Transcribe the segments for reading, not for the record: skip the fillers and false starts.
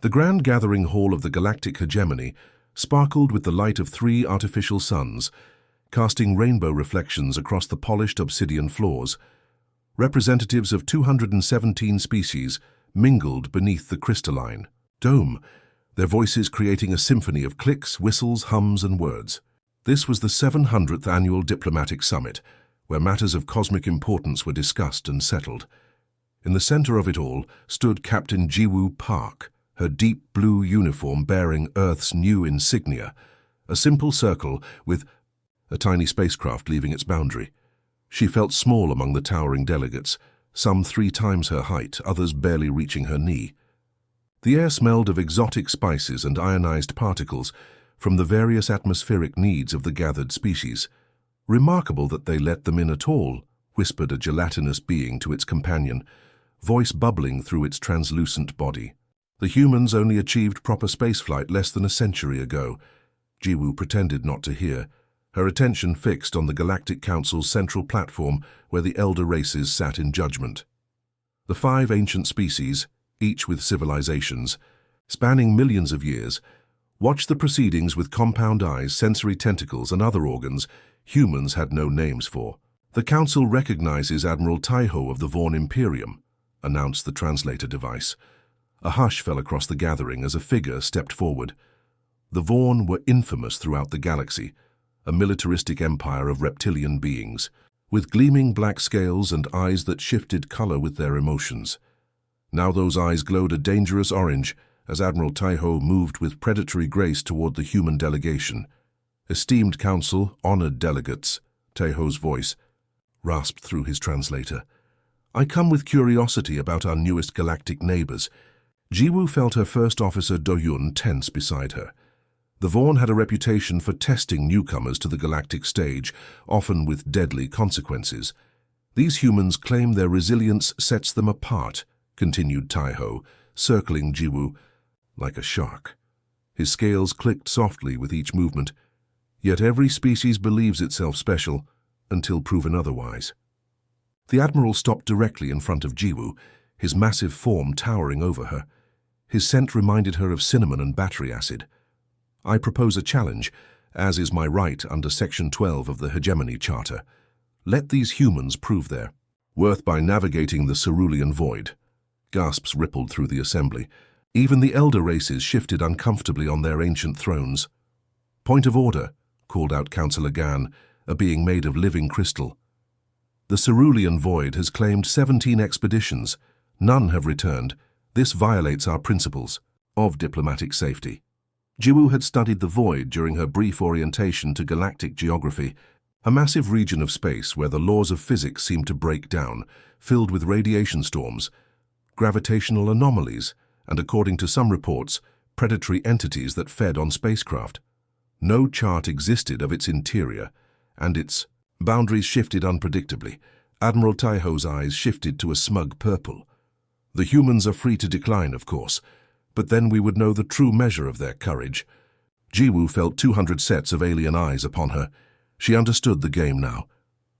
The grand gathering hall of the galactic hegemony sparkled with the light of 3 artificial suns, casting rainbow reflections across the polished obsidian floors. Representatives of 217 species mingled beneath the crystalline dome, their voices creating a symphony of clicks, whistles, hums, and words. This was the 700th annual diplomatic summit, where matters of cosmic importance were discussed and settled. In the center of it all stood Captain Jiwoo Park, her deep blue uniform bearing Earth's new insignia, a simple circle with a tiny spacecraft leaving its boundary. She felt small among the towering delegates, some 3 times her height, others barely reaching her knee. The air smelled of exotic spices and ionized particles from the various atmospheric needs of the gathered species. "Remarkable that they let them in at all," whispered a gelatinous being to its companion, voice bubbling through its translucent body. "The humans only achieved proper spaceflight less than a century ago." Jiwoo pretended not to hear, her attention fixed on the Galactic Council's central platform where the elder races sat in judgment. The 5 ancient species, each with civilizations, spanning millions of years, watched the proceedings with compound eyes, sensory tentacles, and other organs humans had no names for. "The Council recognizes Admiral Taiho of the Vaughn Imperium," announced the translator device. A hush fell across the gathering as a figure stepped forward. The Vaughn were infamous throughout the galaxy, a militaristic empire of reptilian beings, with gleaming black scales and eyes that shifted color with their emotions. Now those eyes glowed a dangerous orange as Admiral Taiho moved with predatory grace toward the human delegation. "Esteemed Council, honored delegates," Taiho's voice rasped through his translator. "I come with curiosity about our newest galactic neighbors." Jiwoo felt her first officer Do-yun tense beside her. The Vaughn had a reputation for testing newcomers to the galactic stage, often with deadly consequences. "These humans claim their resilience sets them apart," continued Taiho, circling Jiwoo like a shark. His scales clicked softly with each movement. "Yet every species believes itself special until proven otherwise." The Admiral stopped directly in front of Jiwoo, his massive form towering over her. His scent reminded her of cinnamon and battery acid. "I propose a challenge, as is my right under Section 12 of the Hegemony Charter. Let these humans prove their worth by navigating the cerulean void." Gasps rippled through the assembly. Even the elder races shifted uncomfortably on their ancient thrones. "Point of order," called out Councillor Gan, a being made of living crystal. "The cerulean void has claimed 17 expeditions. None have returned. This violates our principles of diplomatic safety." Jiwoo had studied the void during her brief orientation to galactic geography, a massive region of space where the laws of physics seemed to break down, filled with radiation storms, gravitational anomalies, and, according to some reports, predatory entities that fed on spacecraft. No chart existed of its interior, and its boundaries shifted unpredictably. Admiral Taiho's eyes shifted to a smug purple. "The humans are free to decline, of course, but then we would know the true measure of their courage." Jiwoo felt 200 sets of alien eyes upon her. She understood the game now.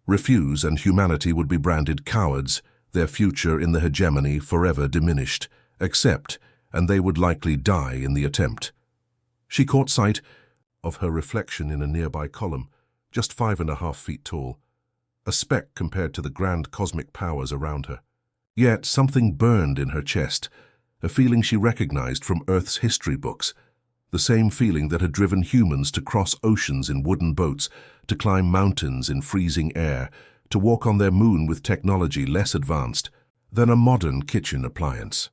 Refuse and humanity would be branded cowards, their future in the hegemony forever diminished. Accept, and they would likely die in the attempt. She caught sight of her reflection in a nearby column, just 5.5 feet tall, a speck compared to the grand cosmic powers around her. Yet something burned in her chest, a feeling she recognized from Earth's history books, the same feeling that had driven humans to cross oceans in wooden boats, to climb mountains in freezing air, to walk on their moon with technology less advanced than a modern kitchen appliance.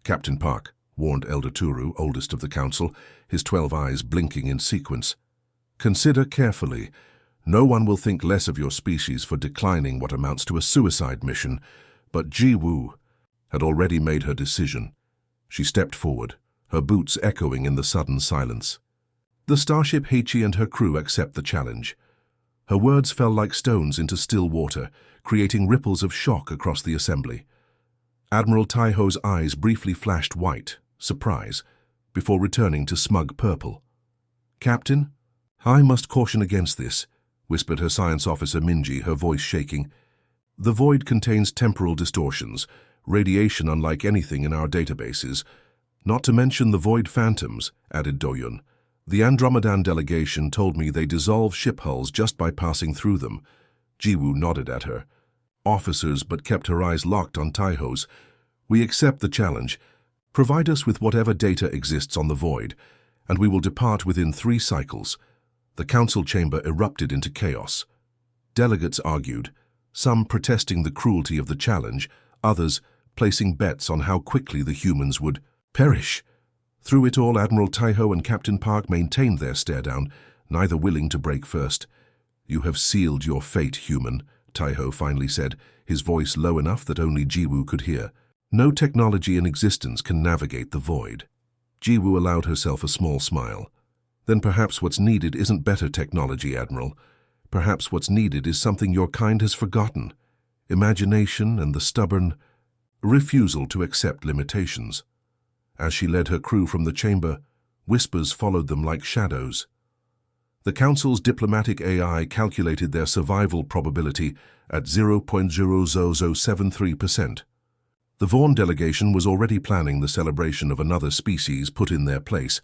"Captain Park," warned Elder Turu, oldest of the council, his 12 eyes blinking in sequence. "Consider carefully. No one will think less of your species for declining what amounts to a suicide mission, but Jiwoo had already made her decision." She stepped forward, her boots echoing in the sudden silence. "The starship Heichi and her crew accept the challenge." Her words fell like stones into still water, creating ripples of shock across the assembly. Admiral Taiho's eyes briefly flashed white, surprise, before returning to smug purple. "Captain, I must caution against this," whispered her science officer Minji, her voice shaking. "The void contains temporal distortions, radiation unlike anything in our databases. Not to mention the Void Phantoms, added Doyun. The Andromedan delegation told me they dissolve ship hulls just by passing through them. Jiwoo nodded at her. Officers but kept her eyes locked on Taiho's. We accept the challenge. Provide us with whatever data exists on the Void, and we will depart within 3 cycles. The council chamber erupted into chaos. Delegates argued, some protesting the cruelty of the challenge, others placing bets on how quickly the humans would perish. Through it all, Admiral Taiho and Captain Park maintained their stare-down, neither willing to break first. You have sealed your fate, human, Taiho finally said, his voice low enough that only Jiwoo could hear. No technology in existence can navigate the void. Jiwoo allowed herself a small smile. Then perhaps what's needed isn't better technology, Admiral. Perhaps what's needed is something your kind has forgotten. Imagination and the stubborn refusal to accept limitations. As she led her crew from the chamber, whispers followed them like shadows. The Council's diplomatic AI calculated their survival probability at 0.00073%. The Vaughn delegation was already planning the celebration of another species put in their place,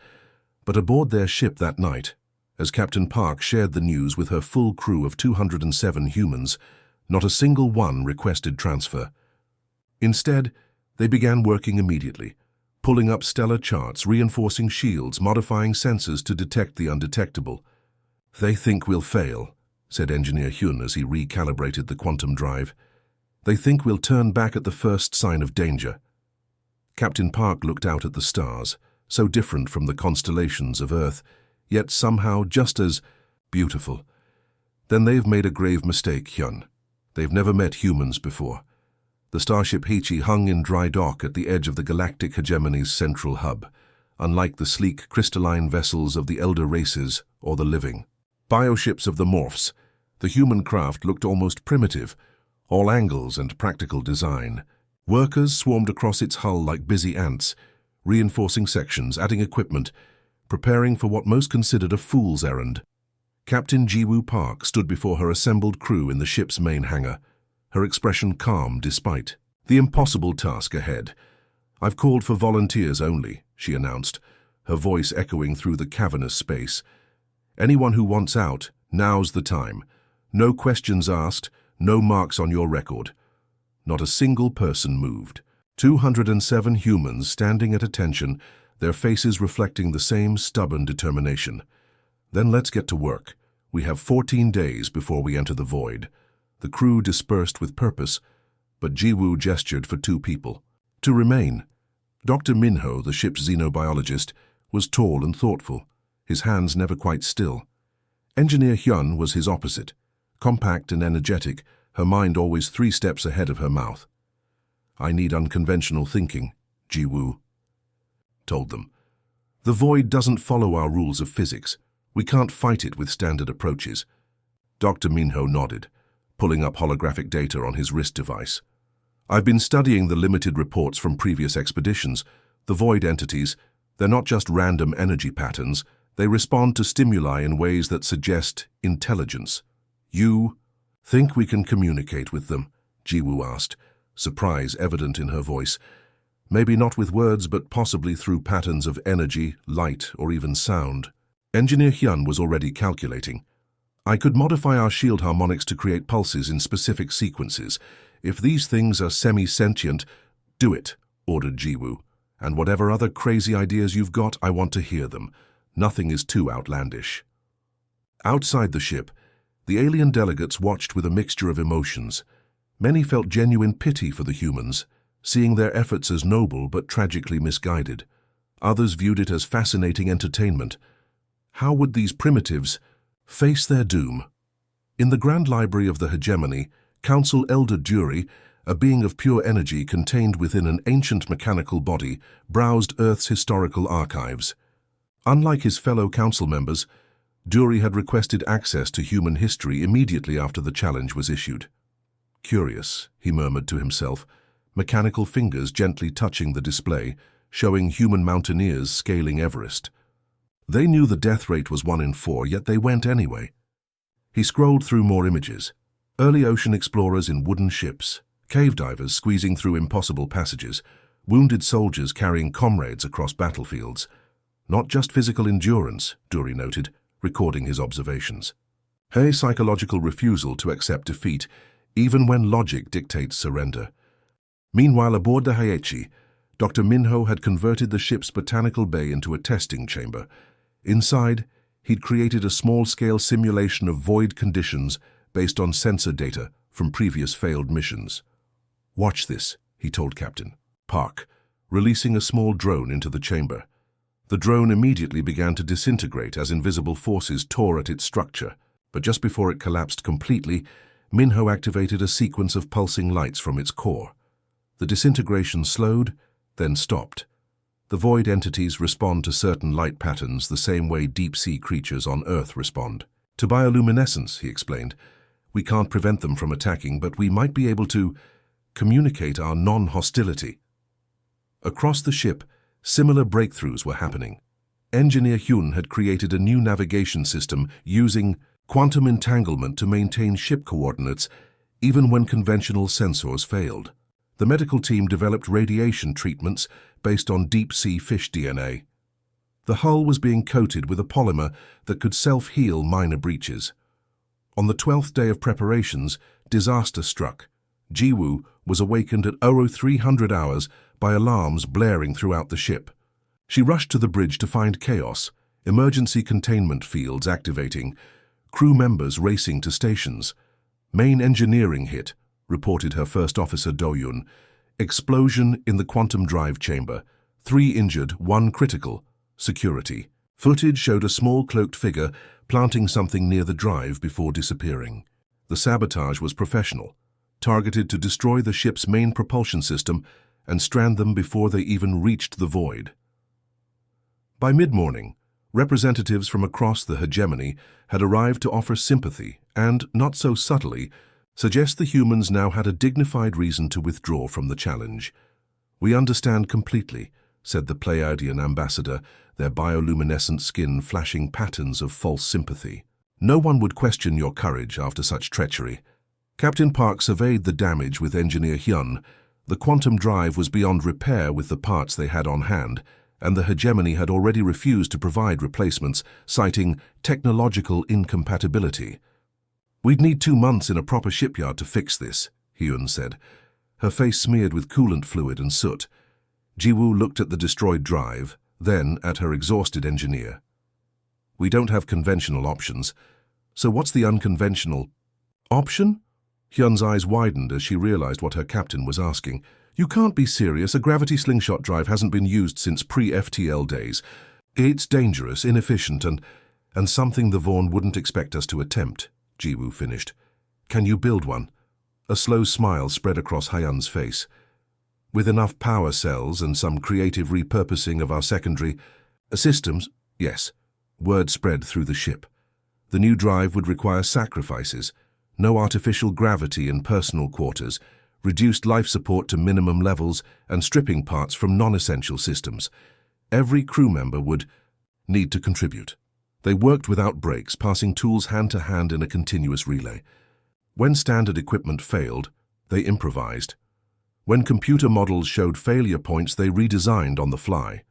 but aboard their ship that night, as Captain Park shared the news with her full crew of 207 humans, not a single one requested transfer. Instead, they began working immediately, pulling up stellar charts, reinforcing shields, modifying sensors to detect the undetectable. They think we'll fail, said Engineer Hyun as he recalibrated the quantum drive. They think we'll turn back at the first sign of danger. Captain Park looked out at the stars, so different from the constellations of Earth, yet somehow just as beautiful. Then they've made a grave mistake, Hyun. They've never met humans before. The starship Heichi hung in dry dock at the edge of the Galactic Hegemony's central hub, unlike the sleek crystalline vessels of the elder races or the living bioships of the morphs. The human craft looked almost primitive, all angles and practical design. Workers swarmed across its hull like busy ants, reinforcing sections, adding equipment, preparing for what most considered a fool's errand. Captain Jiwoo Park stood before her assembled crew in the ship's main hangar, her expression calm despite the impossible task ahead. I've called for volunteers only, she announced, her voice echoing through the cavernous space. Anyone who wants out, now's the time. No questions asked, no marks on your record. Not a single person moved. 207 humans standing at attention, their faces reflecting the same stubborn determination. Then let's get to work. We have 14 days before we enter the void. The crew dispersed with purpose, but Jiwoo gestured for 2 people. To remain. Dr. Minho, the ship's xenobiologist, was tall and thoughtful, his hands never quite still. Engineer Hyun was his opposite, compact and energetic, her mind always 3 steps ahead of her mouth. I need unconventional thinking, Jiwoo told them. The void doesn't follow our rules of physics. We can't fight it with standard approaches. Dr. Minho nodded, pulling up holographic data on his wrist device. I've been studying the limited reports from previous expeditions. The void entities, they're not just random energy patterns. They respond to stimuli in ways that suggest intelligence. You think we can communicate with them? Jiwoo asked, surprise evident in her voice. Maybe not with words, but possibly through patterns of energy, light, or even sound. Engineer Hyun was already calculating. I could modify our shield harmonics to create pulses in specific sequences. If these things are semi-sentient, do it, ordered Jiwoo. And whatever other crazy ideas you've got, I want to hear them. Nothing is too outlandish. Outside the ship, the alien delegates watched with a mixture of emotions. Many felt genuine pity for the humans, seeing their efforts as noble but tragically misguided. Others viewed it as fascinating entertainment. How would these primitives face their doom? In the Grand Library of the Hegemony, Council Elder Dury, a being of pure energy contained within an ancient mechanical body, browsed Earth's historical archives. Unlike his fellow council members, Dury had requested access to human history immediately after the challenge was issued. Curious, he murmured to himself, mechanical fingers gently touching the display, showing human mountaineers scaling Everest. They knew the death rate was 1 in 4, yet they went anyway. He scrolled through more images. Early ocean explorers in wooden ships, cave divers squeezing through impossible passages, wounded soldiers carrying comrades across battlefields. Not just physical endurance, Dury noted, recording his observations. A psychological refusal to accept defeat, even when logic dictates surrender. Meanwhile, aboard the Heiichi, Dr. Minho had converted the ship's botanical bay into a testing chamber. Inside, he'd created a small-scale simulation of void conditions based on sensor data from previous failed missions. "Watch this," he told Captain Park, releasing a small drone into the chamber. The drone immediately began to disintegrate as invisible forces tore at its structure, but just before it collapsed completely, Minho activated a sequence of pulsing lights from its core. The disintegration slowed, then stopped. The void entities respond to certain light patterns the same way deep-sea creatures on Earth respond. "To bioluminescence," he explained. "We can't prevent them from attacking, but we might be able to communicate our non-hostility." Across the ship, similar breakthroughs were happening. Engineer Hyun had created a new navigation system using quantum entanglement to maintain ship coordinates even when conventional sensors failed. The medical team developed radiation treatments based on deep-sea fish DNA. The hull was being coated with a polymer that could self-heal minor breaches. On the 12th day of preparations, disaster struck. Jiwoo was awakened at 0300 hours by alarms blaring throughout the ship. She rushed to the bridge to find chaos, emergency containment fields activating, crew members racing to stations. "Main engineering hit," reported her first officer Do-yun. "Explosion in the quantum drive chamber. 3 injured, 1 critical. Security." Footage showed a small cloaked figure planting something near the drive before disappearing. The sabotage was professional, targeted to destroy the ship's main propulsion system and strand them before they even reached the void. By mid-morning, representatives from across the hegemony had arrived to offer sympathy and, not so subtly, suggest the humans now had a dignified reason to withdraw from the challenge. "We understand completely," said the Pleiadian ambassador, their bioluminescent skin flashing patterns of false sympathy. "No one would question your courage after such treachery." Captain Park surveyed the damage with Engineer Hyun. The quantum drive was beyond repair with the parts they had on hand, and the hegemony had already refused to provide replacements, citing technological incompatibility. "We'd need 2 months in a proper shipyard to fix this," Hyun said, her face smeared with coolant fluid and soot. Jiwoo looked at the destroyed drive, then at her exhausted engineer. "We don't have conventional options. So what's the unconventional option?" Hyun's eyes widened as she realized what her captain was asking. "You can't be serious. A gravity slingshot drive hasn't been used since pre-FTL days. It's dangerous, inefficient, and something the Vaughn wouldn't expect us to attempt," Jiwoo finished. "Can you build one?" A slow smile spread across Hyun's face. "With enough power cells and some creative repurposing of our secondary systems, yes." Word spread through the ship. The new drive would require sacrifices. No artificial gravity in personal quarters, reduced life support to minimum levels, and stripping parts from non-essential systems. Every crew member would need to contribute. They worked without breaks, passing tools hand to hand in a continuous relay. When standard equipment failed, they improvised. When computer models showed failure points, they redesigned on the fly.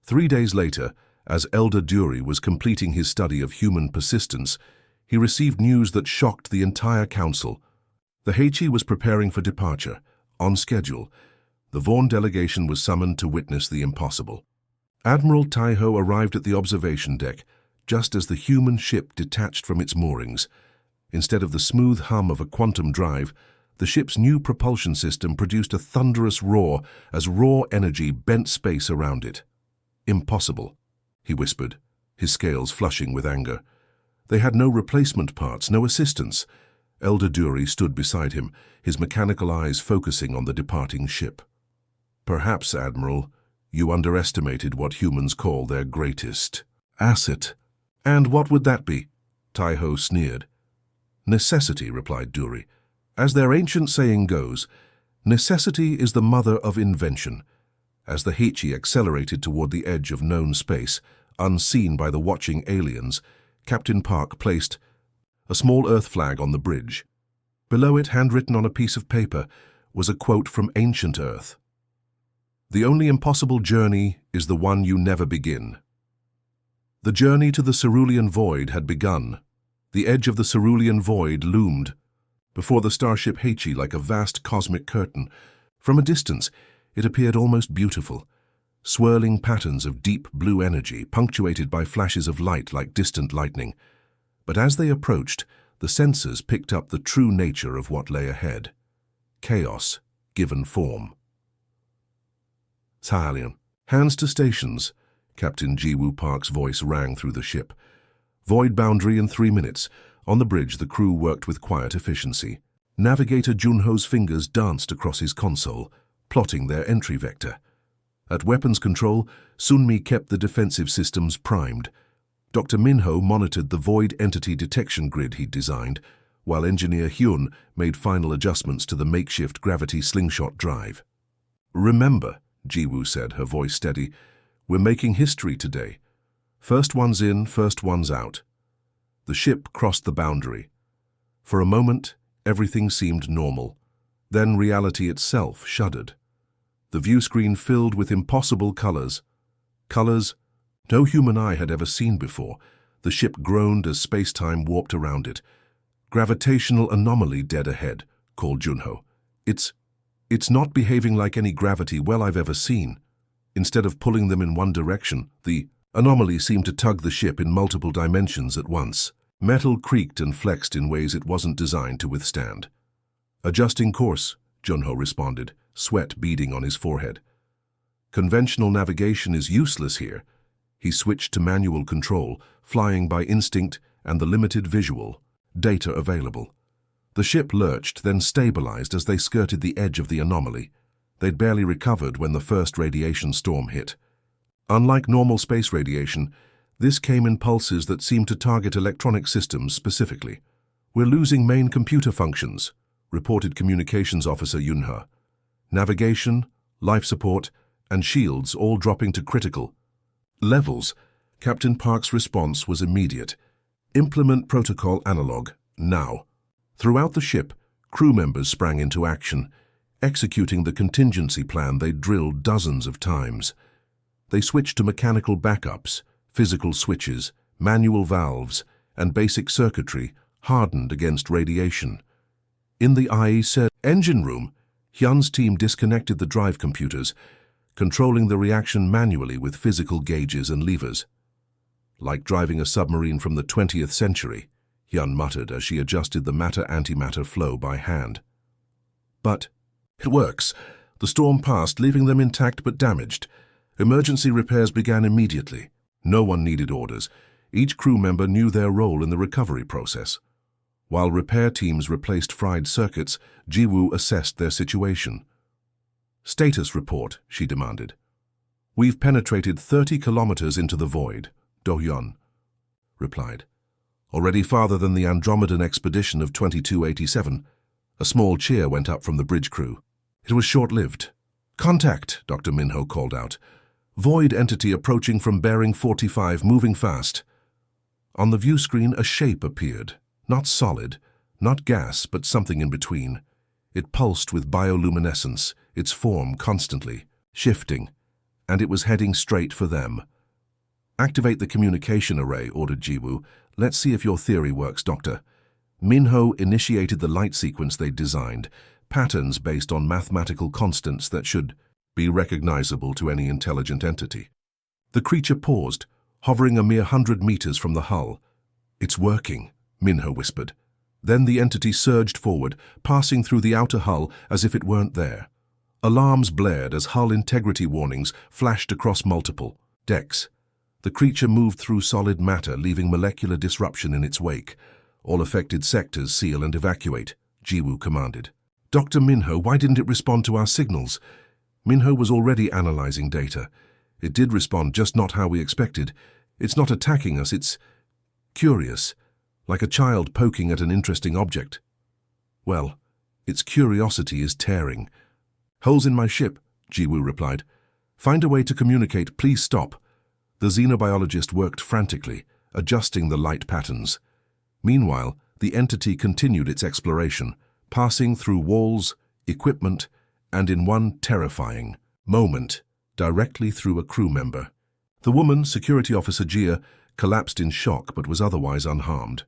3 days later, as Elder Dury was completing his study of human persistence, he received news that shocked the entire council. The Heiichi was preparing for departure, on schedule. The Vaughn delegation was summoned to witness the impossible. Admiral Taiho arrived at the observation deck, just as the human ship detached from its moorings. Instead of the smooth hum of a quantum drive, the ship's new propulsion system produced a thunderous roar as raw energy bent space around it. "Impossible," he whispered, his scales flushing with anger. They had no replacement parts, no assistance. Elder Dury stood beside him, his mechanical eyes focusing on the departing ship. "Perhaps, Admiral, you underestimated what humans call their greatest asset." "And what would that be?" Taiho sneered. "Necessity," replied Dury. "As their ancient saying goes, necessity is the mother of invention." As the Heiichi accelerated toward the edge of known space, unseen by the watching aliens, Captain Park placed a small Earth flag on the bridge. Below it, handwritten on a piece of paper, was a quote from ancient Earth. The only impossible journey is the one you never begin. The journey to the cerulean void had begun. The edge of the cerulean void loomed before the starship HFY like a vast cosmic curtain. From a distance, it appeared almost beautiful. Swirling patterns of deep blue energy, punctuated by flashes of light like distant lightning. But as they approached, the sensors picked up the true nature of what lay ahead. Chaos, given form. Sci-Fi Realm. Hands to stations. Captain Jiwoo Park's voice rang through the ship. Void boundary in 3 minutes. On the bridge, the crew worked with quiet efficiency. Navigator Junho's fingers danced across his console, plotting their entry vector. At weapons control, Sunmi kept the defensive systems primed. Dr. Minho monitored the void entity detection grid he'd designed, while engineer Hyun made final adjustments to the makeshift gravity slingshot drive. "Remember," Jiwoo said, her voice steady, "we're making history today. First one's in, first one's out." The ship crossed the boundary. For a moment, everything seemed normal. Then reality itself shuddered. The viewscreen filled with impossible colors. Colors no human eye had ever seen before. The ship groaned as space-time warped around it. "Gravitational anomaly dead ahead," called Junho. It's not behaving like any gravity well I've ever seen. Instead of pulling them in one direction, the anomaly seemed to tug the ship in multiple dimensions at once. Metal creaked and flexed in ways it wasn't designed to withstand. "Adjusting course," Junho responded, sweat beading on his forehead. "Conventional navigation is useless here." He switched to manual control, flying by instinct and the limited visual data available. The ship lurched, then stabilized as they skirted the edge of the anomaly. They'd barely recovered when the first radiation storm hit. Unlike normal space radiation, this came in pulses that seemed to target electronic systems specifically. "We're losing main computer functions," reported Communications Officer Yunha. "Navigation, life support, and shields all dropping to critical levels." Captain Park's response was immediate. "Implement protocol analog, now." Throughout the ship, crew members sprang into action, executing the contingency plan they'd drilled dozens of times. They switched to mechanical backups, physical switches, manual valves, and basic circuitry hardened against radiation. In the IE engine room, Hyun's team disconnected the drive computers, controlling the reaction manually with physical gauges and levers. "Like driving a submarine from the 20th century, Hyun muttered as she adjusted the matter-antimatter flow by hand. "But it works." The storm passed, leaving them intact but damaged. Emergency repairs began immediately. No one needed orders. Each crew member knew their role in the recovery process. While repair teams replaced fried circuits, Jiwoo assessed their situation. "Status report," she demanded. "We've penetrated 30 kilometers into the void," Do-hyun replied. "Already farther than the Andromedan expedition of 2287. A small cheer went up from the bridge crew. It was short-lived. "Contact," Dr. Minho called out. "Void entity approaching from bearing 45, moving fast." On the view screen, a shape appeared. Not solid, not gas, but something in between. It pulsed with bioluminescence, its form constantly shifting, and it was heading straight for them. "Activate the communication array," ordered Jiwoo. "Let's see if your theory works, Doctor." Minho initiated the light sequence they'd designed, patterns based on mathematical constants that should be recognizable to any intelligent entity. The creature paused, hovering a mere 100 meters from the hull. "It's working," Minho whispered. Then the entity surged forward, passing through the outer hull as if it weren't there. Alarms blared as hull integrity warnings flashed across multiple decks. The creature moved through solid matter, leaving molecular disruption in its wake. "All affected sectors seal and evacuate," Jiwoo commanded. "Dr. Minho, why didn't it respond to our signals?" Minho was already analyzing data. "It did respond, just not how we expected. It's not attacking us, it's curious, like a child poking at an interesting object. Well, its curiosity is tearing." "Holes in my ship," Jiwoo replied. "Find a way to communicate, please stop." The xenobiologist worked frantically, adjusting the light patterns. Meanwhile, the entity continued its exploration, passing through walls, equipment, and in one terrifying moment directly through a crew member. The woman, Security Officer Gia, collapsed in shock but was otherwise unharmed.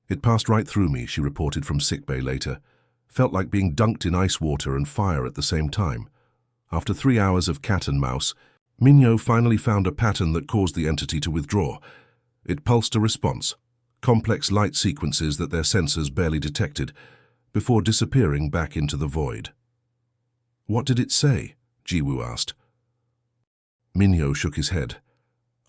It passed right through me, she reported from sickbay later. Felt like being dunked in ice water and fire at the same time. After 3 hours of cat and mouse, Minho finally found a pattern that caused the entity to withdraw. It pulsed a response, complex light sequences that their sensors barely detected, before disappearing back into the void. What did it say? Jiwoo asked. Minho shook his head.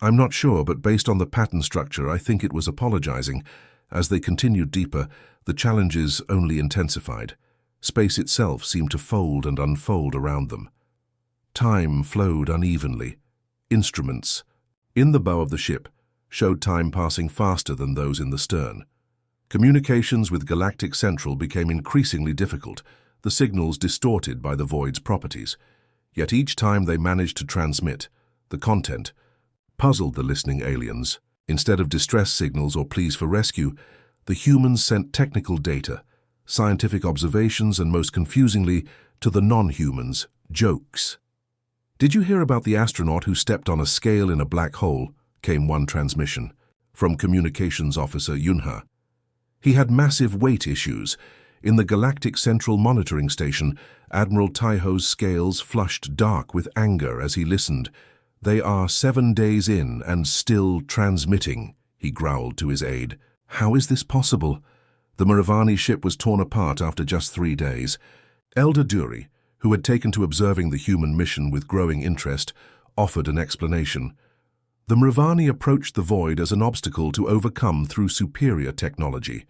I'm not sure, but based on the pattern structure, I think it was apologizing. As they continued deeper, the challenges only intensified. Space itself seemed to fold and unfold around them. Time flowed unevenly. Instruments, in the bow of the ship, showed time passing faster than those in the stern. Communications with Galactic Central became increasingly difficult, the signals distorted by the void's properties. Yet each time they managed to transmit, the content puzzled the listening aliens. Instead of distress signals or pleas for rescue, the humans sent technical data, scientific observations, and most confusingly, to the non-humans, jokes. Did you hear about the astronaut who stepped on a scale in a black hole? Came one transmission from Communications Officer Yunha. He had massive weight issues. In the Galactic Central Monitoring Station, Admiral Taiho's scales flushed dark with anger as he listened. They are 7 days in and still transmitting, he growled to his aide. How is this possible? The Muravani ship was torn apart after just 3 days. Elder Duri, who had taken to observing the human mission with growing interest, offered an explanation. The Muravani approached the void as an obstacle to overcome through superior technology.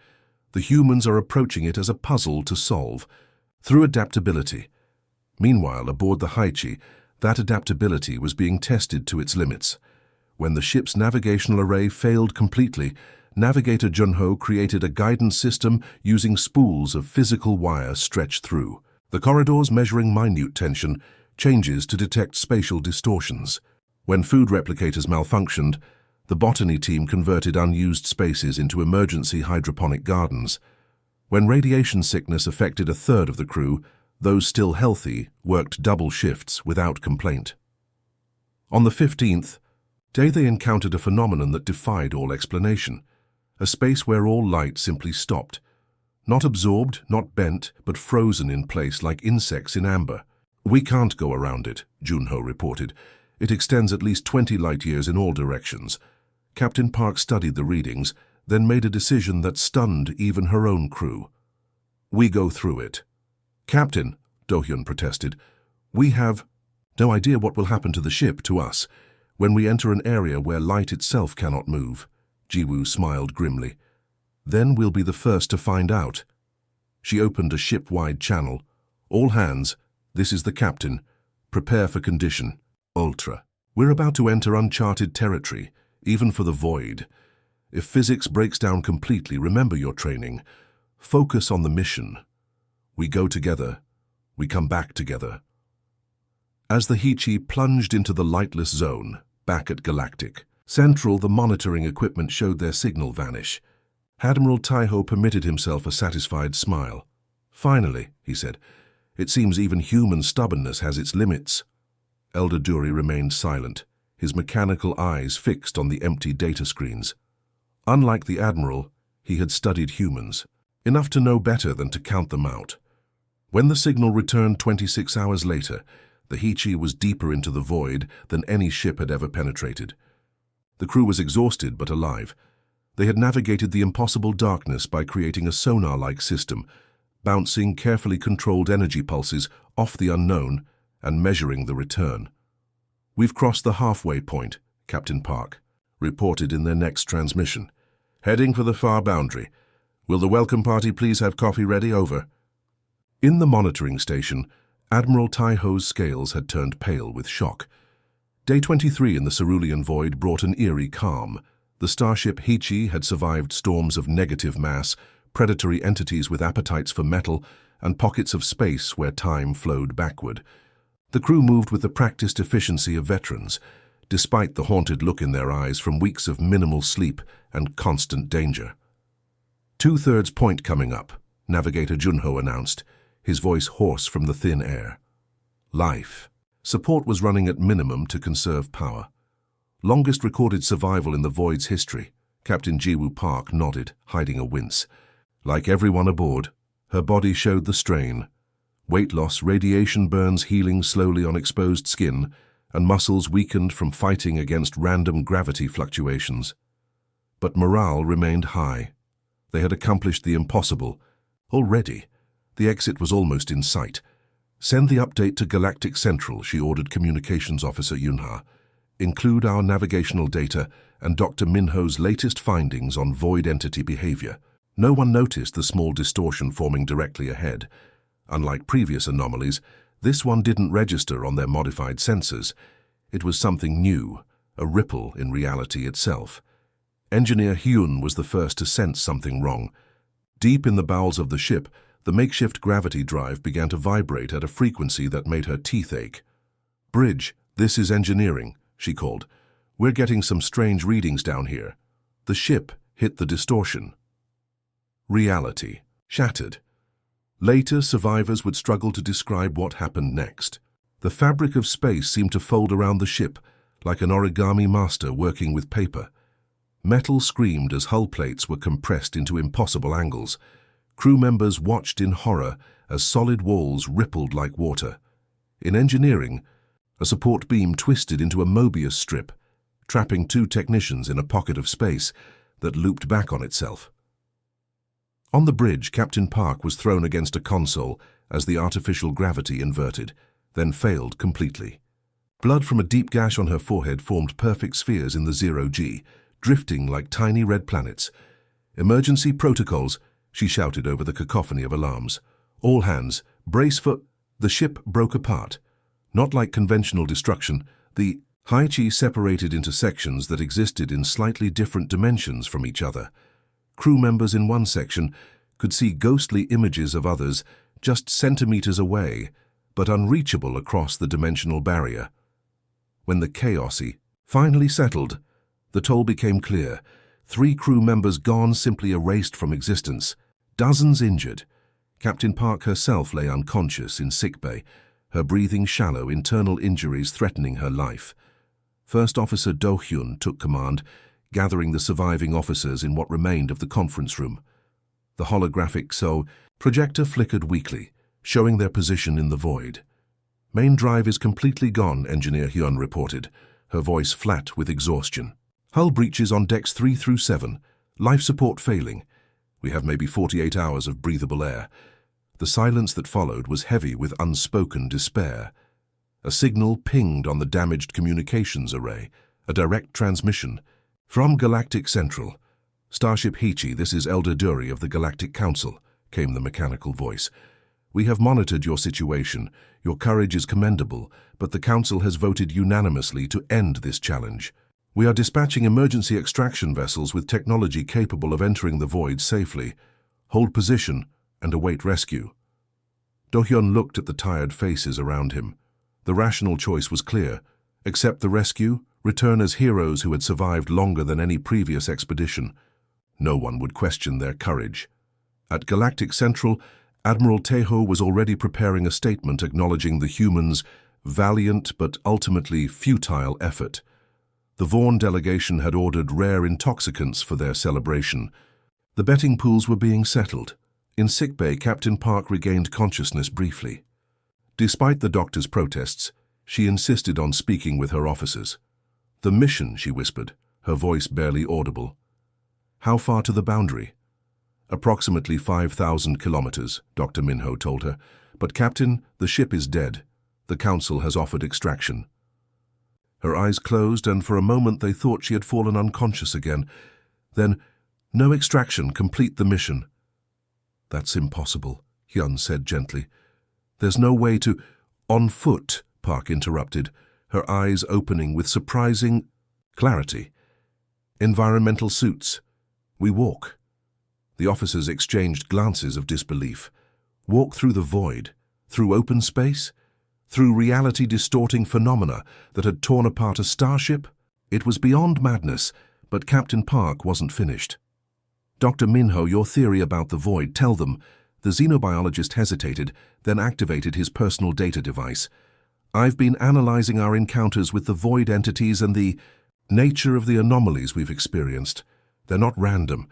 The humans are approaching it as a puzzle to solve, through adaptability. Meanwhile, aboard the Haichi, that adaptability was being tested to its limits. When the ship's navigational array failed completely, Navigator Junho created a guidance system using spools of physical wire stretched through. The corridors measuring minute tension, changes to detect spatial distortions. When food replicators malfunctioned, the botany team converted unused spaces into emergency hydroponic gardens. When radiation sickness affected a third of the crew, those still healthy worked double shifts without complaint. On the 15th day, they encountered a phenomenon that defied all explanation, a space where all light simply stopped. Not absorbed, not bent, but frozen in place like insects in amber. We can't go around it, Junho reported. It extends at least 20 light-years in all directions. Captain Park studied the readings, then made a decision that stunned even her own crew. We go through it. Captain, Dohyun protested, we have no idea what will happen to the ship, to us, when we enter an area where light itself cannot move. Jiwoo smiled grimly. Then we'll be the first to find out. She opened a ship-wide channel. All hands, this is the captain. Prepare for condition. Ultra. We're about to enter uncharted territory, even for the void. If physics breaks down completely, remember your training. Focus on the mission. We go together. We come back together. As the Hichi plunged into the lightless zone, back at Galactic Central, the monitoring equipment showed their signal vanish. Admiral Taiho permitted himself a satisfied smile. Finally, he said, it seems even human stubbornness has its limits. Elder Duri remained silent, his mechanical eyes fixed on the empty data screens. Unlike the Admiral, he had studied humans, enough to know better than to count them out. When the signal returned 26 hours later, the Hichi was deeper into the void than any ship had ever penetrated. The crew was exhausted but alive. They had navigated the impossible darkness by creating a sonar-like system, bouncing carefully controlled energy pulses off the unknown and measuring the return. We've crossed the halfway point, Captain Park reported in their next transmission. Heading for the far boundary. Will the welcome party please have coffee ready? Over. In the monitoring station, Admiral Taiho's scales had turned pale with shock. Day 23 in the cerulean void brought an eerie calm. The starship Hichi had survived storms of negative mass, predatory entities with appetites for metal, and pockets of space where time flowed backward. The crew moved with the practiced efficiency of veterans, despite the haunted look in their eyes from weeks of minimal sleep and constant danger. 2/3 point coming up, Navigator Junho announced, his voice hoarse from the thin air. Life. Support was running at minimum to conserve power. Longest recorded survival in the Void's history. Captain Jiwoo Park nodded, hiding a wince. Like everyone aboard, her body showed the strain. Weight loss, radiation burns healing slowly on exposed skin, and muscles weakened from fighting against random gravity fluctuations. But morale remained high. They had accomplished the impossible. Already, the exit was almost in sight. Send the update to Galactic Central, she ordered Communications Officer Yunha. Include our navigational data and Dr. Minho's latest findings on void entity behavior. No one noticed the small distortion forming directly ahead. Unlike previous anomalies, this one didn't register on their modified sensors. It was something new, a ripple in reality itself. Engineer Hyun was the first to sense something wrong. Deep in the bowels of the ship, the makeshift gravity drive began to vibrate at a frequency that made her teeth ache. "Bridge, this is engineering," she called. "We're getting some strange readings down here." The ship hit the distortion. Reality shattered. Later, survivors would struggle to describe what happened next. The fabric of space seemed to fold around the ship, like an origami master working with paper. Metal screamed as hull plates were compressed into impossible angles. Crew members watched in horror as solid walls rippled like water. In engineering, a support beam twisted into a Mobius strip, trapping 2 technicians in a pocket of space that looped back on itself. On the bridge, Captain Park was thrown against a console as the artificial gravity inverted, then failed completely. Blood from a deep gash on her forehead formed perfect spheres in the 0G, drifting like tiny red planets. "Emergency protocols," she shouted over the cacophony of alarms. "All hands, brace for—" The ship broke apart. Not like conventional destruction, the Haichi separated into sections that existed in slightly different dimensions from each other. Crew members in one section could see ghostly images of others just centimeters away, but unreachable across the dimensional barrier. When the chaosy finally settled, the toll became clear. 3 crew members gone, simply erased from existence. Dozens injured. Captain Park herself lay unconscious in sickbay, her breathing shallow, internal injuries threatening her life. First Officer Do-hyun took command, gathering the surviving officers in what remained of the conference room. The holographic projector flickered weakly, showing their position in the void. "Main drive is completely gone," Engineer Hyun reported, her voice flat with exhaustion. "Hull breaches on decks 3 through 7. Life support failing. We have maybe 48 hours of breathable air." The silence that followed was heavy with unspoken despair. A signal pinged on the damaged communications array, a direct transmission. "From Galactic Central. Starship Hichi, this is Elder Dury of the Galactic Council," came the mechanical voice. "We have monitored your situation. Your courage is commendable, but the Council has voted unanimously to end this challenge. We are dispatching emergency extraction vessels with technology capable of entering the void safely. Hold position and await rescue." Do-hyun looked at the tired faces around him. The rational choice was clear. Accept the rescue, return as heroes who had survived longer than any previous expedition. No one would question their courage. At Galactic Central, Admiral Taeho was already preparing a statement acknowledging the humans' valiant but ultimately futile effort. The Vaughn delegation had ordered rare intoxicants for their celebration. The betting pools were being settled. In sickbay, Captain Park regained consciousness briefly. Despite the doctor's protests, she insisted on speaking with her officers. "The mission," she whispered, her voice barely audible. "How far to the boundary?" "Approximately 5,000 kilometers, Dr. Minho told her. "But Captain, the ship is dead. The Council has offered extraction." Her eyes closed, and for a moment they thought she had fallen unconscious again. Then, "No extraction, complete the mission." "That's impossible," Hyun said gently. "There's no way to—" "On foot," Park interrupted, her eyes opening with surprising clarity. "Environmental suits. We walk." The officers exchanged glances of disbelief. Walk through the void, through open space, through reality-distorting phenomena that had torn apart a starship? It was beyond madness, but Captain Park wasn't finished. "Dr. Minho, your theory about the void, tell them." The xenobiologist hesitated, then activated his personal data device. I've been analyzing our encounters with the void entities and the nature of the anomalies we've experienced. They're not random.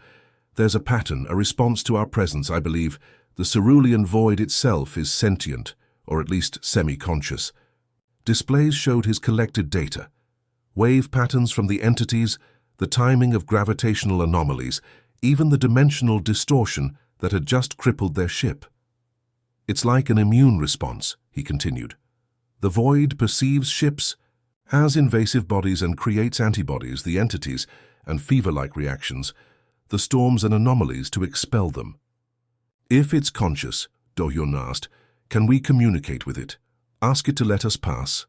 There's a pattern, a response to our presence, I believe. The cerulean void itself is sentient, or at least semi-conscious. Displays showed his collected data. Wave patterns from the entities, the timing of gravitational anomalies, even the dimensional distortion that had just crippled their ship. It's like an immune response, he continued. The void perceives ships as invasive bodies and creates antibodies, the entities, and fever-like reactions, the storms and anomalies to expel them. If it's conscious, Do-hyun asked, can we communicate with it? Ask it to let us pass?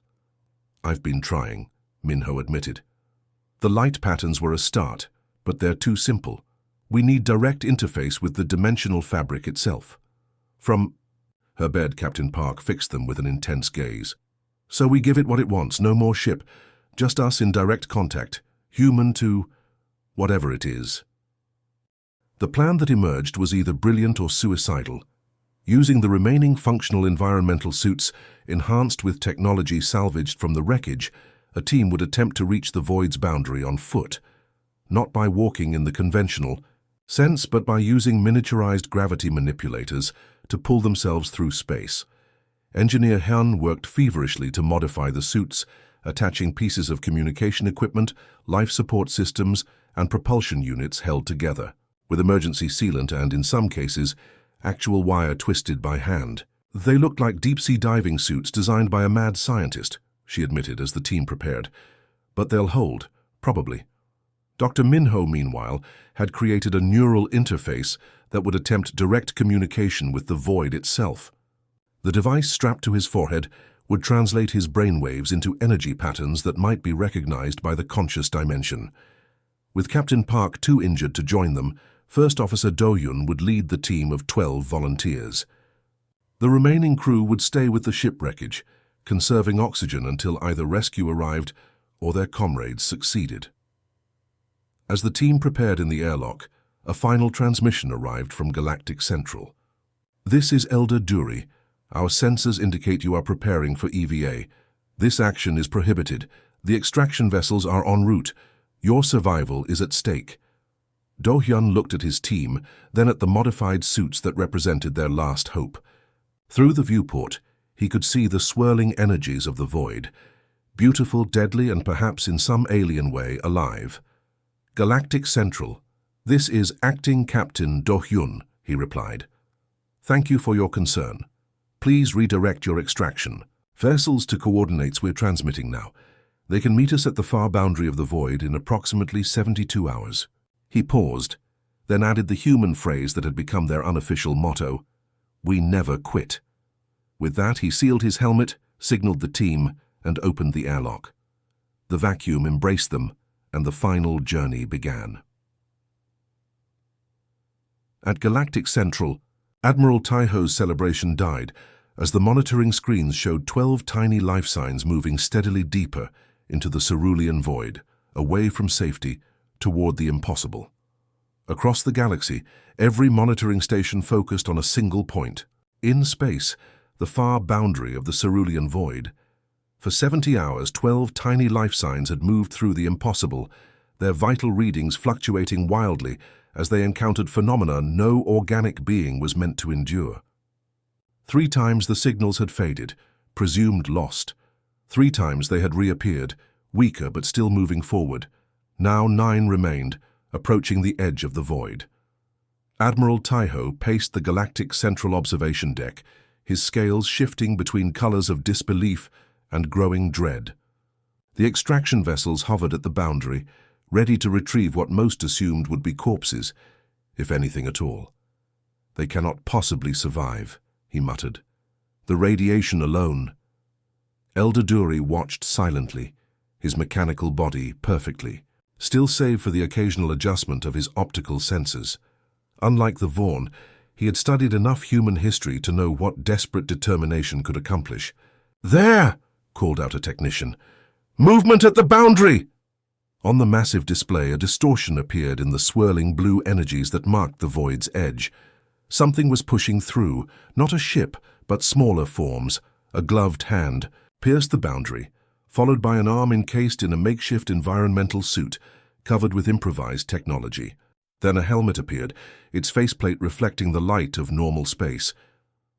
I've been trying, Minho admitted. The light patterns were a start, but they're too simple. We need direct interface with the dimensional fabric itself. From her bed, Captain Park fixed them with an intense gaze. So we give it what it wants, no more ship, just us in direct contact, human to whatever it is. The plan that emerged was either brilliant or suicidal. Using the remaining functional environmental suits, enhanced with technology salvaged from the wreckage, a team would attempt to reach the void's boundary on foot, not by walking in the conventional sense, but by using miniaturized gravity manipulators to pull themselves through space. Engineer Hyun worked feverishly to modify the suits, attaching pieces of communication equipment, life support systems, and propulsion units held together, with emergency sealant and, in some cases, actual wire twisted by hand. They looked like deep-sea diving suits designed by a mad scientist, she admitted as the team prepared. But they'll hold, probably. Dr. Minho, meanwhile, had created a neural interface that would attempt direct communication with the void itself. The device strapped to his forehead would translate his brainwaves into energy patterns that might be recognized by the conscious dimension. With Captain Park too injured to join them, First Officer Do-hyun would lead the team of 12 volunteers. The remaining crew would stay with the ship wreckage, conserving oxygen until either rescue arrived or their comrades succeeded. As the team prepared in the airlock, a final transmission arrived from Galactic Central. This is Elder Dury. Our sensors indicate you are preparing for EVA. This action is prohibited. The extraction vessels are en route. Your survival is at stake. Do-hyun looked at his team, then at the modified suits that represented their last hope. Through the viewport, he could see the swirling energies of the void, beautiful, deadly, and perhaps in some alien way alive. Galactic Central. This is Acting Captain Do-hyun, he replied. Thank you for your concern. Please redirect your extraction. Vessels to coordinates we're transmitting now. They can meet us at the far boundary of the void in approximately 72 hours. He paused, then added the human phrase that had become their unofficial motto, "We never quit." With that, he sealed his helmet, signaled the team, and opened the airlock. The vacuum embraced them, and the final journey began. At Galactic Central, Admiral Taiho's celebration died as the monitoring screens showed 12 tiny life signs moving steadily deeper into the cerulean void, away from safety, toward the impossible. Across the galaxy, every monitoring station focused on a single point. In space, the far boundary of the cerulean void. For 70 hours, 12 tiny life signs had moved through the impossible, their vital readings fluctuating wildly as they encountered phenomena no organic being was meant to endure. 3 times the signals had faded, presumed lost. 3 times they had reappeared, weaker but still moving forward. Now 9 remained, approaching the edge of the void. Admiral Taiho paced the Galactic Central Observation Deck, his scales shifting between colors of disbelief and growing dread. The extraction vessels hovered at the boundary, ready to retrieve what most assumed would be corpses, if anything at all. They cannot possibly survive, he muttered. The radiation alone. Elder Dury watched silently, his mechanical body perfectly, still save for the occasional adjustment of his optical sensors. Unlike the Vaughn, he had studied enough human history to know what desperate determination could accomplish. "There!" called out a technician. "Movement at the boundary!" On the massive display, a distortion appeared in the swirling blue energies that marked the void's edge. Something was pushing through, not a ship, but smaller forms, a gloved hand, pierced the boundary, followed by an arm encased in a makeshift environmental suit covered with improvised technology. Then a helmet appeared, its faceplate reflecting the light of normal space.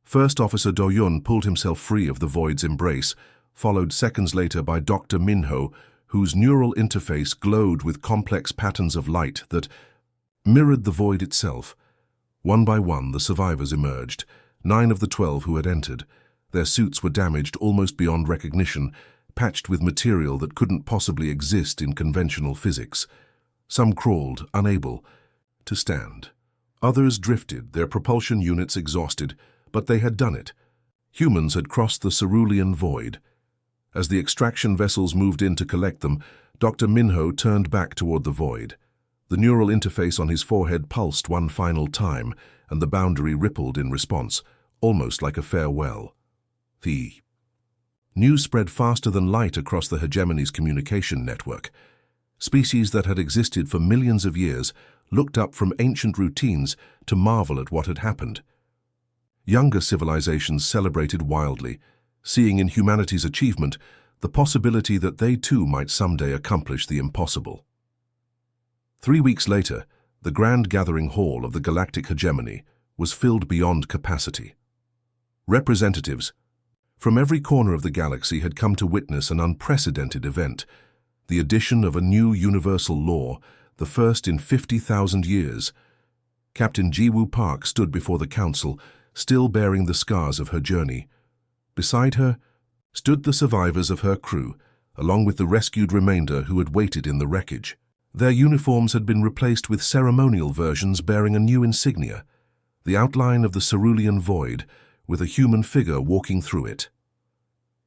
First Officer Do-yun pulled himself free of the void's embrace, followed seconds later by Dr. Minho, whose neural interface glowed with complex patterns of light that mirrored the void itself. One by one, the survivors emerged, 9 of the 12 who had entered. Their suits were damaged almost beyond recognition, patched with material that couldn't possibly exist in conventional physics. Some crawled, unable to stand. Others drifted, their propulsion units exhausted, but they had done it. Humans had crossed the cerulean void. As the extraction vessels moved in to collect them, Dr. Minho turned back toward the void. The neural interface on his forehead pulsed one final time, and the boundary rippled in response, almost like a farewell. The news spread faster than light across the hegemony's communication network. Species that had existed for millions of years looked up from ancient routines to marvel at what had happened. Younger civilizations celebrated wildly, seeing in humanity's achievement the possibility that they too might someday accomplish the impossible. 3 weeks later, the grand gathering hall of the galactic hegemony was filled beyond capacity. Representatives from every corner of the galaxy had come to witness an unprecedented event, the addition of a new universal law, the first in 50,000 years. Captain Jiwoo Park stood before the council, still bearing the scars of her journey. Beside her stood the survivors of her crew, along with the rescued remainder who had waited in the wreckage. Their uniforms had been replaced with ceremonial versions bearing a new insignia, the outline of the cerulean void, with a human figure walking through it.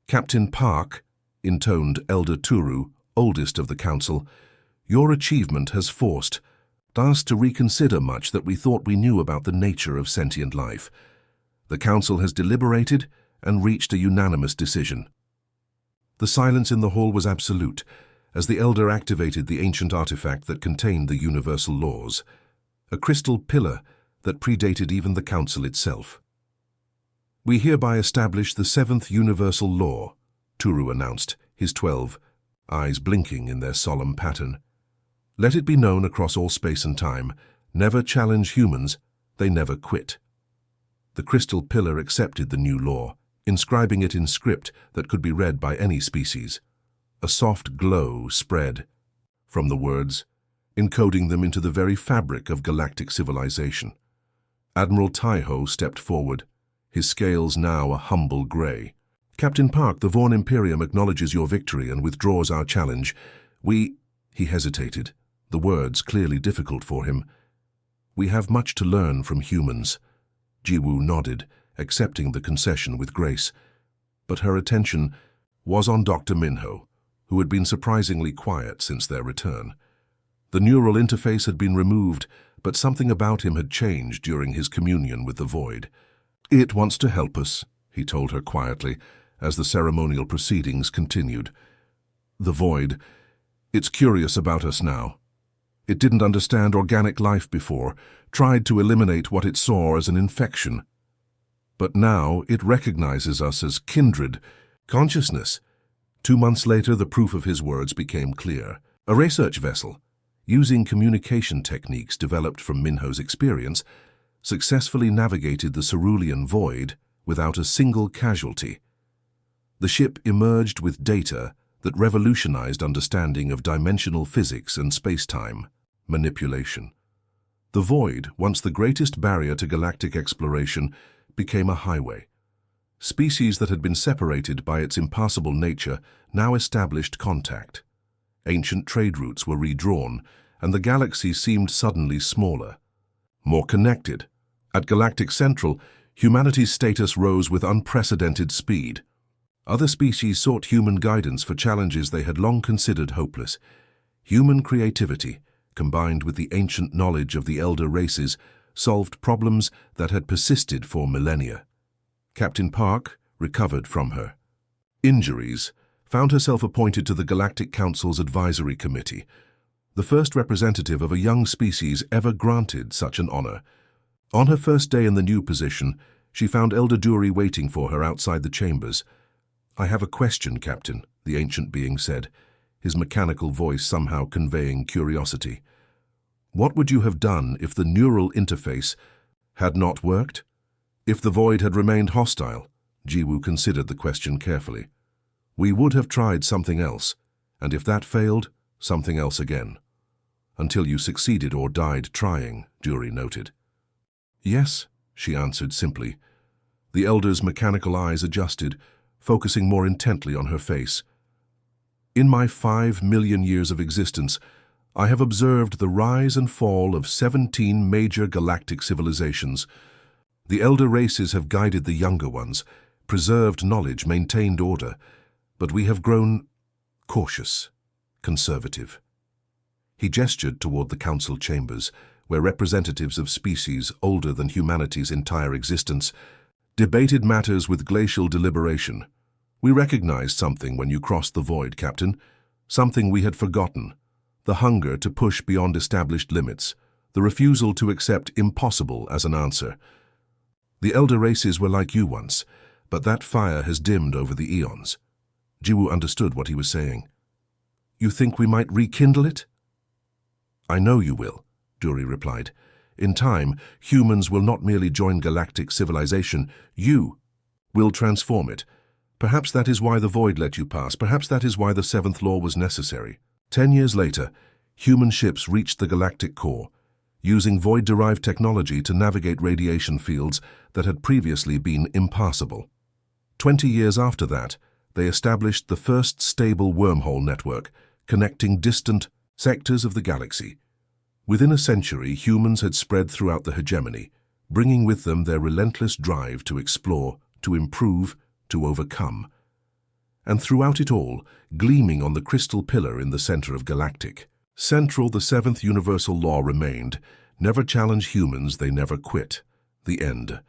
Captain Park, intoned Elder Turu, oldest of the council, your achievement has forced us to reconsider much that we thought we knew about the nature of sentient life. The council has deliberated and reached a unanimous decision. The silence in the hall was absolute, as the elder activated the ancient artifact that contained the universal laws, a crystal pillar that predated even the council itself. We hereby establish the 7th universal law, Turu announced, his 12 eyes blinking in their solemn pattern. Let it be known across all space and time, never challenge humans, they never quit. The crystal pillar accepted the new law, inscribing it in script that could be read by any species. A soft glow spread from the words, encoding them into the very fabric of galactic civilization. Admiral Taiho stepped forward, his scales now a humble gray. Captain Park, the Vaughn Imperium acknowledges your victory and withdraws our challenge. He hesitated, the words clearly difficult for him. We have much to learn from humans. Jiwoo nodded, accepting the concession with grace. But her attention was on Dr. Minho, who had been surprisingly quiet since their return. The neural interface had been removed, but something about him had changed during his communion with the void. It wants to help us, he told her quietly, as the ceremonial proceedings continued. The void, it's curious about us now. It didn't understand organic life before, tried to eliminate what it saw as an infection. But now it recognizes us as kindred, consciousness. 2 months later, the proof of his words became clear. A research vessel, using communication techniques developed from Minho's experience, successfully navigated the cerulean void without a single casualty. The ship emerged with data that revolutionized understanding of dimensional physics and space-time manipulation. The void, once the greatest barrier to galactic exploration, became a highway. Species that had been separated by its impassable nature now established contact. Ancient trade routes were redrawn, and the galaxy seemed suddenly smaller, more connected. At Galactic Central, humanity's status rose with unprecedented speed. Other species sought human guidance for challenges they had long considered hopeless. Human creativity, combined with the ancient knowledge of the elder races, solved problems that had persisted for millennia. Captain Park recovered from her injuries, found herself appointed to the Galactic Council's Advisory Committee, the first representative of a young species ever granted such an honor. On her first day in the new position, she found Elder Dury waiting for her outside the chambers. "I have a question, Captain," the ancient being said, his mechanical voice somehow conveying curiosity. "What would you have done if the neural interface had not worked? If the void had remained hostile?" Jiwoo considered the question carefully. "We would have tried something else, and if that failed, something else again. Until you succeeded or died trying," Jury noted. "Yes," she answered simply. The elder's mechanical eyes adjusted, focusing more intently on her face. "In my 5 million years of existence, I have observed the rise and fall of 17 major galactic civilizations. The elder races have guided the younger ones, preserved knowledge, maintained order, but we have grown cautious, conservative." He gestured toward the council chambers, where representatives of species older than humanity's entire existence debated matters with glacial deliberation. "We recognized something when you crossed the void, Captain. Something we had forgotten. The hunger to push beyond established limits. The refusal to accept impossible as an answer. The elder races were like you once, but that fire has dimmed over the eons." Jiwoo understood what he was saying. "You think we might rekindle it?" "I know you will," Dury replied. "In time, humans will not merely join galactic civilization, you will transform it. Perhaps that is why the void let you pass. Perhaps that is why the seventh law was necessary." 10 years later, human ships reached the galactic core, using void-derived technology to navigate radiation fields that had previously been impassable. 20 years after that, they established the first stable wormhole network, connecting distant sectors of the galaxy. Within a century, humans had spread throughout the hegemony, bringing with them their relentless drive to explore, to improve, to overcome. And throughout it all, gleaming on the crystal pillar in the center of Galactic, central, the seventh universal law remained: never challenge humans, they never quit. The end.